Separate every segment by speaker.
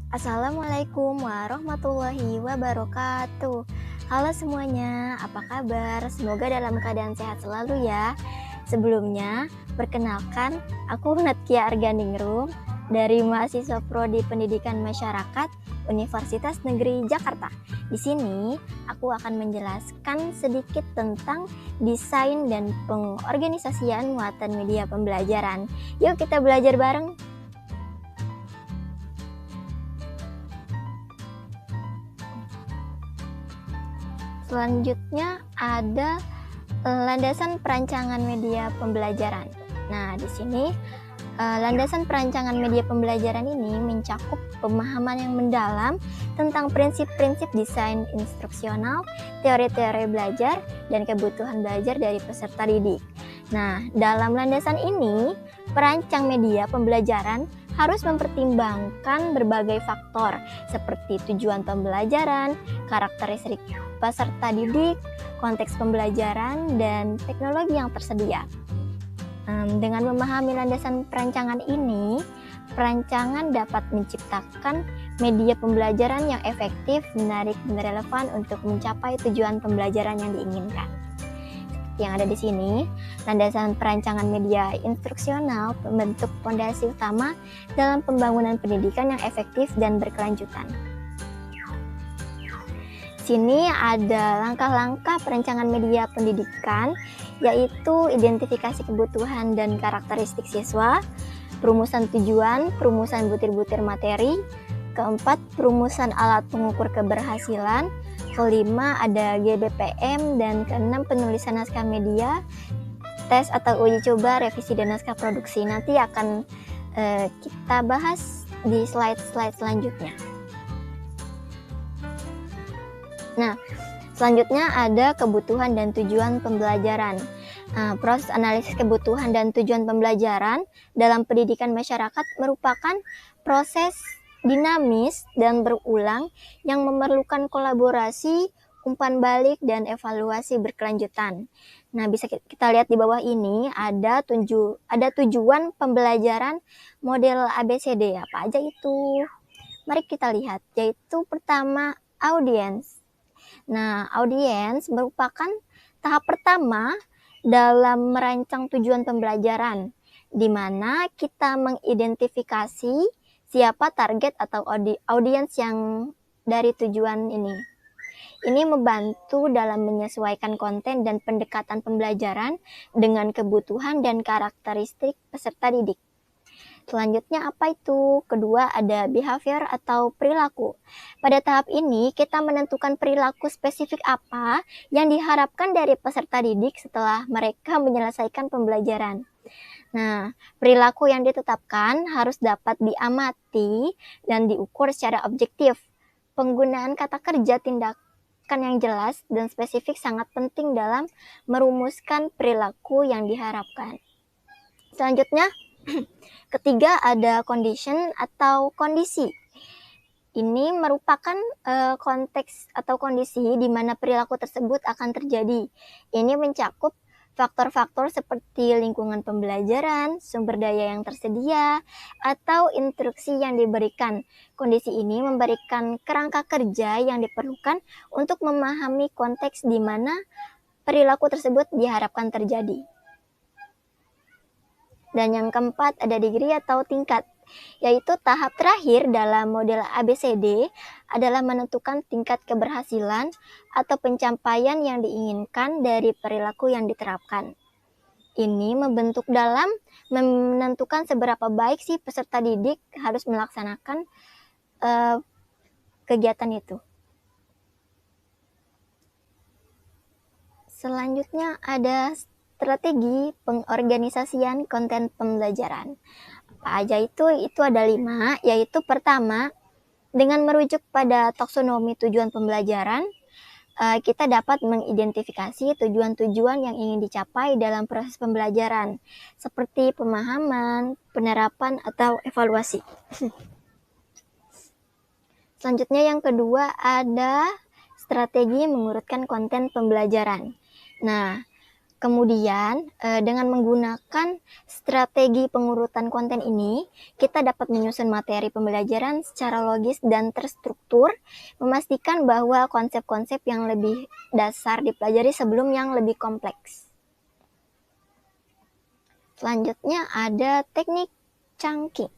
Speaker 1: Assalamualaikum warahmatullahi wabarakatuh. Halo semuanya, apa kabar? Semoga dalam keadaan sehat selalu ya. Sebelumnya, perkenalkan, aku Natkia Arganingrum dari mahasiswa Prodi Pendidikan Masyarakat Universitas Negeri Jakarta. Di sini, aku akan menjelaskan sedikit tentang desain dan pengorganisasian muatan media pembelajaran. Yuk kita belajar bareng. Selanjutnya ada landasan perancangan media pembelajaran. Nah, di sini landasan perancangan media pembelajaran ini mencakup pemahaman yang mendalam tentang prinsip-prinsip desain instruksional, teori-teori belajar, dan kebutuhan belajar dari peserta didik. Nah, dalam landasan ini, perancang media pembelajaran harus mempertimbangkan berbagai faktor seperti tujuan pembelajaran, karakteristik peserta didik, konteks pembelajaran, dan teknologi yang tersedia. Dengan memahami landasan perancangan ini, perancangan dapat menciptakan media pembelajaran yang efektif, menarik, dan relevan untuk mencapai tujuan pembelajaran yang diinginkan. Yang ada di sini, landasan perancangan media instruksional membentuk fondasi utama dalam pembangunan pendidikan yang efektif dan berkelanjutan. Sini ada langkah-langkah perancangan media pendidikan, yaitu identifikasi kebutuhan dan karakteristik siswa, perumusan tujuan, perumusan butir-butir materi, keempat, perumusan alat pengukur keberhasilan, kelima ada GBPM, dan keenam penulisan naskah media, tes atau uji coba, revisi dan naskah produksi. Nanti akan kita bahas di slide-slide selanjutnya. Nah, selanjutnya ada kebutuhan dan tujuan pembelajaran. Proses analisis kebutuhan dan tujuan pembelajaran dalam pendidikan masyarakat merupakan proses dinamis dan berulang yang memerlukan kolaborasi, umpan balik, dan evaluasi berkelanjutan. Nah, bisa kita lihat di bawah ini ada tujuan pembelajaran model ABCD. Apa aja itu? Mari kita lihat, yaitu pertama, audiens. Nah, audiens merupakan tahap pertama dalam merancang tujuan pembelajaran, di mana kita mengidentifikasi siapa target atau audiens yang dari tujuan ini. Ini membantu dalam menyesuaikan konten dan pendekatan pembelajaran dengan kebutuhan dan karakteristik peserta didik. Selanjutnya apa itu? Kedua ada behavior atau perilaku. Pada tahap ini kita menentukan perilaku spesifik apa yang diharapkan dari peserta didik setelah mereka menyelesaikan pembelajaran. Nah, perilaku yang ditetapkan harus dapat diamati dan diukur secara objektif. Penggunaan kata kerja tindakan yang jelas dan spesifik sangat penting dalam merumuskan perilaku yang diharapkan. Selanjutnya, ketiga ada condition atau kondisi. Ini merupakan konteks atau kondisi di mana perilaku tersebut akan terjadi. Ini mencakup faktor-faktor seperti lingkungan pembelajaran, sumber daya yang tersedia, atau instruksi yang diberikan. Kondisi ini memberikan kerangka kerja yang diperlukan untuk memahami konteks di mana perilaku tersebut diharapkan terjadi. Dan yang keempat ada degree atau tingkat, yaitu tahap terakhir dalam model ABCD adalah menentukan tingkat keberhasilan atau pencapaian yang diinginkan dari perilaku yang diterapkan. Ini membentuk dalam menentukan seberapa baik sih peserta didik harus melaksanakan kegiatan itu. Selanjutnya ada strategi pengorganisasian konten pembelajaran. Apa aja itu? Itu ada 5, yaitu pertama, dengan merujuk pada taksonomi tujuan pembelajaran, kita dapat mengidentifikasi tujuan-tujuan yang ingin dicapai dalam proses pembelajaran, seperti pemahaman, penerapan, atau evaluasi. Selanjutnya yang kedua ada strategi mengurutkan konten pembelajaran. Nah, Kemudian, dengan menggunakan strategi pengurutan konten ini, kita dapat menyusun materi pembelajaran secara logis dan terstruktur, memastikan bahwa konsep-konsep yang lebih dasar dipelajari sebelum yang lebih kompleks. Selanjutnya ada teknik chunking.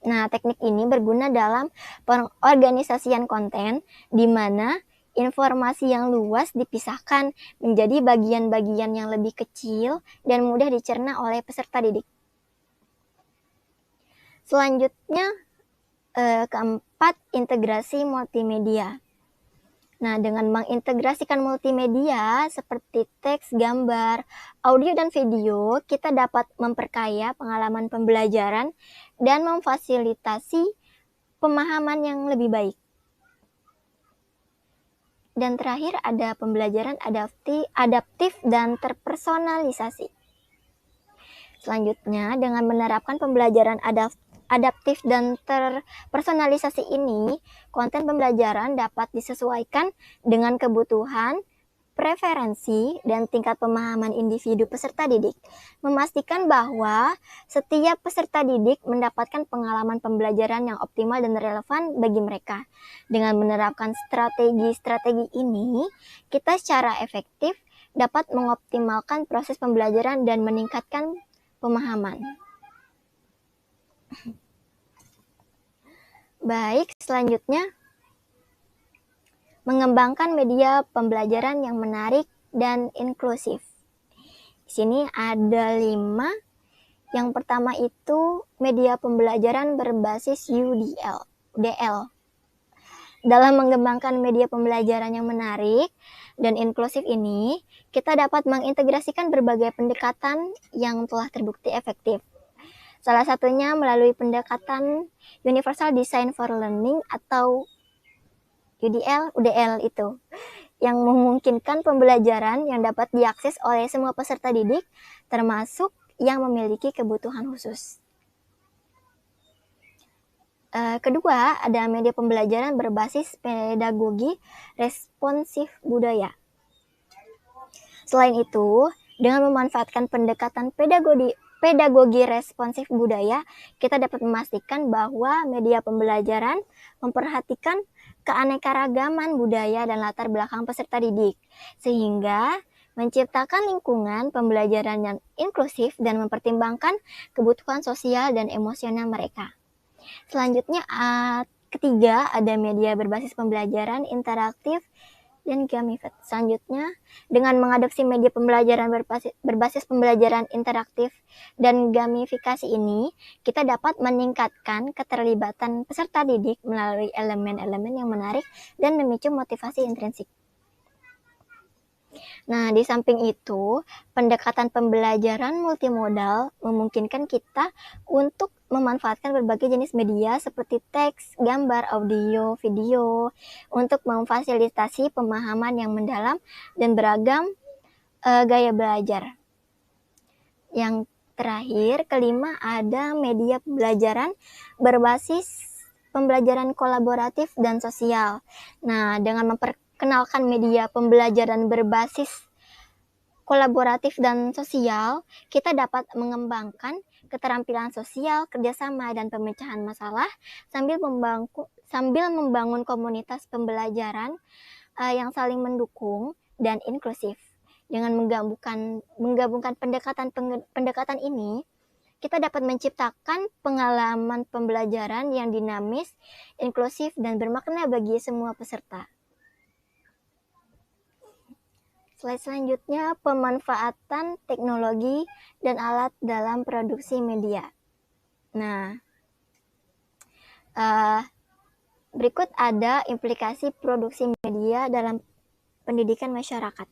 Speaker 1: Nah, teknik ini berguna dalam pengorganisasian konten, di mana informasi yang luas dipisahkan menjadi bagian-bagian yang lebih kecil dan mudah dicerna oleh peserta didik. Selanjutnya, keempat, integrasi multimedia. Nah, dengan mengintegrasikan multimedia seperti teks, gambar, audio, dan video, kita dapat memperkaya pengalaman pembelajaran dan memfasilitasi pemahaman yang lebih baik. Dan terakhir ada pembelajaran adaptif dan terpersonalisasi. Selanjutnya, dengan menerapkan pembelajaran adaptif dan terpersonalisasi ini, konten pembelajaran dapat disesuaikan dengan kebutuhan, preferensi, dan tingkat pemahaman individu peserta didik, memastikan bahwa setiap peserta didik mendapatkan pengalaman pembelajaran yang optimal dan relevan bagi mereka. Dengan menerapkan strategi-strategi ini, kita secara efektif dapat mengoptimalkan proses pembelajaran dan meningkatkan pemahaman. Baik, selanjutnya mengembangkan media pembelajaran yang menarik dan inklusif. Di sini ada 5. Yang pertama itu media pembelajaran berbasis UDL. Dalam mengembangkan media pembelajaran yang menarik dan inklusif ini, kita dapat mengintegrasikan berbagai pendekatan yang telah terbukti efektif. Salah satunya melalui pendekatan Universal Design for Learning atau UDL itu, yang memungkinkan pembelajaran yang dapat diakses oleh semua peserta didik, termasuk yang memiliki kebutuhan khusus. Kedua, ada media pembelajaran berbasis pedagogi responsif budaya. Selain itu, dengan memanfaatkan pendekatan pedagogi responsif budaya, kita dapat memastikan bahwa media pembelajaran memperhatikan keanekaragaman budaya dan latar belakang peserta didik, sehingga menciptakan lingkungan pembelajaran yang inklusif dan mempertimbangkan kebutuhan sosial dan emosional mereka. Selanjutnya, ketiga, ada media berbasis pembelajaran interaktif dan gamified. Selanjutnya, dengan mengadopsi media pembelajaran berbasis pembelajaran interaktif dan gamifikasi ini, kita dapat meningkatkan keterlibatan peserta didik melalui elemen-elemen yang menarik dan memicu motivasi intrinsik. Nah, di samping itu, pendekatan pembelajaran multimodal memungkinkan kita untuk memanfaatkan berbagai jenis media seperti teks, gambar, audio, video untuk memfasilitasi pemahaman yang mendalam dan beragam gaya belajar. Yang terakhir, kelima, ada media pembelajaran berbasis pembelajaran kolaboratif dan sosial. Nah, dengan memperkenalkan media pembelajaran berbasis kolaboratif dan sosial, kita dapat mengembangkan keterampilan sosial, kerjasama, dan pemecahan masalah sambil membangun komunitas pembelajaran yang saling mendukung dan inklusif. Dengan menggabungkan pendekatan ini, kita dapat menciptakan pengalaman pembelajaran yang dinamis, inklusif, dan bermakna bagi semua peserta. Slide selanjutnya, pemanfaatan teknologi dan alat dalam produksi media. Nah, berikut ada implikasi produksi media dalam pendidikan masyarakat.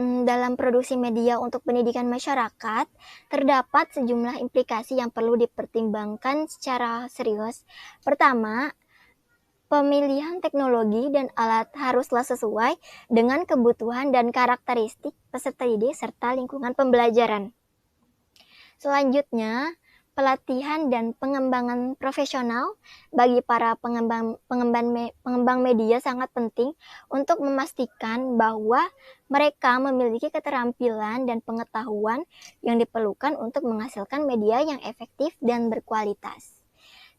Speaker 1: Dalam produksi media untuk pendidikan masyarakat, terdapat sejumlah implikasi yang perlu dipertimbangkan secara serius. Pertama, pemilihan teknologi dan alat haruslah sesuai dengan kebutuhan dan karakteristik peserta didik serta lingkungan pembelajaran. Selanjutnya, pelatihan dan pengembangan profesional bagi para pengembang media sangat penting untuk memastikan bahwa mereka memiliki keterampilan dan pengetahuan yang diperlukan untuk menghasilkan media yang efektif dan berkualitas.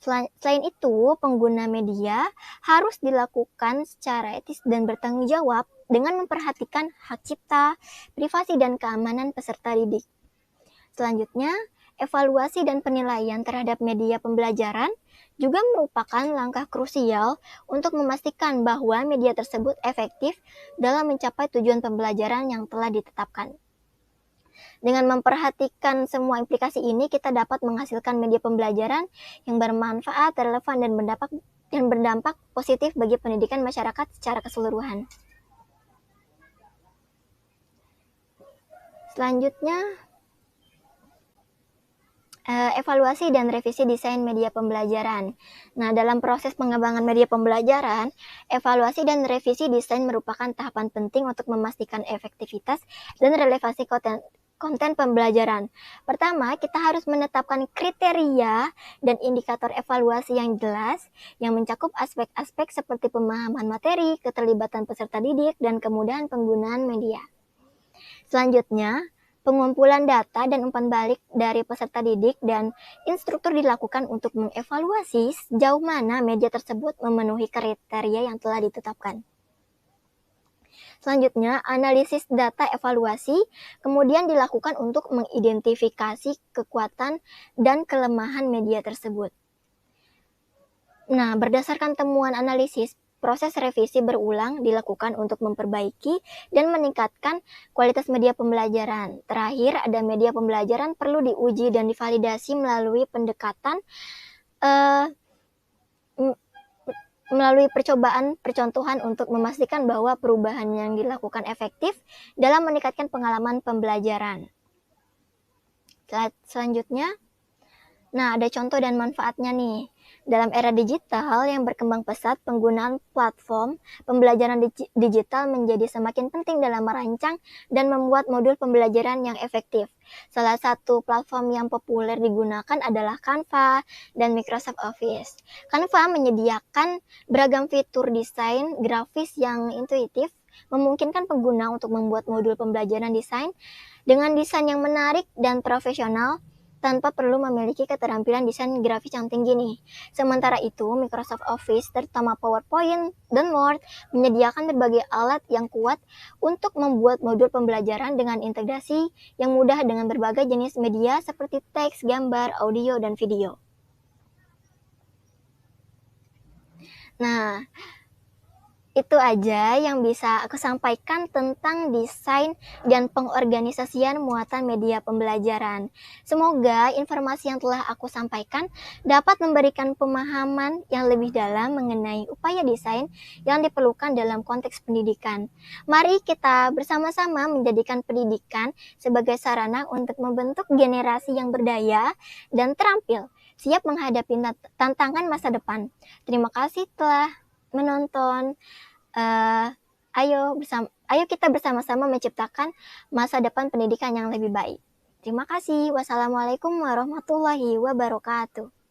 Speaker 1: Selain itu, pengguna media harus dilakukan secara etis dan bertanggung jawab dengan memperhatikan hak cipta, privasi, dan keamanan peserta didik. Selanjutnya, evaluasi dan penilaian terhadap media pembelajaran juga merupakan langkah krusial untuk memastikan bahwa media tersebut efektif dalam mencapai tujuan pembelajaran yang telah ditetapkan. Dengan memperhatikan semua implikasi ini, kita dapat menghasilkan media pembelajaran yang bermanfaat, relevan, dan berdampak positif bagi pendidikan masyarakat secara keseluruhan. Selanjutnya, evaluasi dan revisi desain media pembelajaran. Nah, dalam proses pengembangan media pembelajaran, evaluasi dan revisi desain merupakan tahapan penting untuk memastikan efektivitas dan relevansi konten pembelajaran. Pertama, kita harus menetapkan kriteria dan indikator evaluasi yang jelas yang mencakup aspek-aspek seperti pemahaman materi, keterlibatan peserta didik, dan kemudahan penggunaan media. Selanjutnya, pengumpulan data dan umpan balik dari peserta didik dan instruktur dilakukan untuk mengevaluasi sejauh mana media tersebut memenuhi kriteria yang telah ditetapkan. Selanjutnya, analisis data evaluasi kemudian dilakukan untuk mengidentifikasi kekuatan dan kelemahan media tersebut. Nah, berdasarkan temuan analisis, proses revisi berulang dilakukan untuk memperbaiki dan meningkatkan kualitas media pembelajaran. Terakhir, ada media pembelajaran perlu diuji dan divalidasi melalui pendekatan melalui percontohan untuk memastikan bahwa perubahan yang dilakukan efektif dalam meningkatkan pengalaman pembelajaran. Selanjutnya, nah ada contoh dan manfaatnya nih. Dalam era digital yang berkembang pesat, penggunaan platform pembelajaran digital menjadi semakin penting dalam merancang dan membuat modul pembelajaran yang efektif. Salah satu platform yang populer digunakan adalah Canva dan Microsoft Office. Canva menyediakan beragam fitur desain grafis yang intuitif, memungkinkan pengguna untuk membuat modul pembelajaran desain dengan desain yang menarik dan profesional, tanpa perlu memiliki keterampilan desain grafis yang tinggi nih. Sementara itu, Microsoft Office, terutama PowerPoint dan Word, menyediakan berbagai alat yang kuat untuk membuat modul pembelajaran dengan integrasi yang mudah dengan berbagai jenis media seperti teks, gambar, audio, dan video. Nah, itu aja yang bisa aku sampaikan tentang desain dan pengorganisasian muatan media pembelajaran. Semoga informasi yang telah aku sampaikan dapat memberikan pemahaman yang lebih dalam mengenai upaya desain yang diperlukan dalam konteks pendidikan. Mari kita bersama-sama menjadikan pendidikan sebagai sarana untuk membentuk generasi yang berdaya dan terampil, siap menghadapi tantangan masa depan. Terima kasih telah menonton. Ayo kita bersama-sama menciptakan masa depan pendidikan yang lebih baik. Terima kasih. Wassalamualaikum warahmatullahi wabarakatuh.